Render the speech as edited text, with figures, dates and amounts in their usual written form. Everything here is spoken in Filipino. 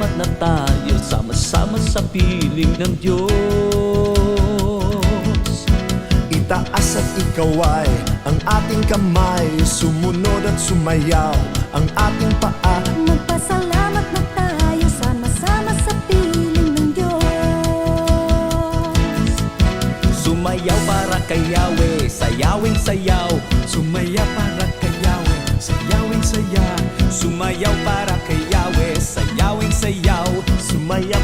Magpasalamat na tayo, sama-sama sa piling ng Diyos. Itaas at ikaway ang ating kamay, sumunod at sumayaw ang ating paa. Magpasalamat na tayo, sama-sama sa piling ng Diyos. Sumayaw para kay Yahweh, sayawing sayaw. Sumayaw para kay Yahweh, sayawing saya. Sumayaw para kay Yahweh, sayawing sayaw. Sumayaw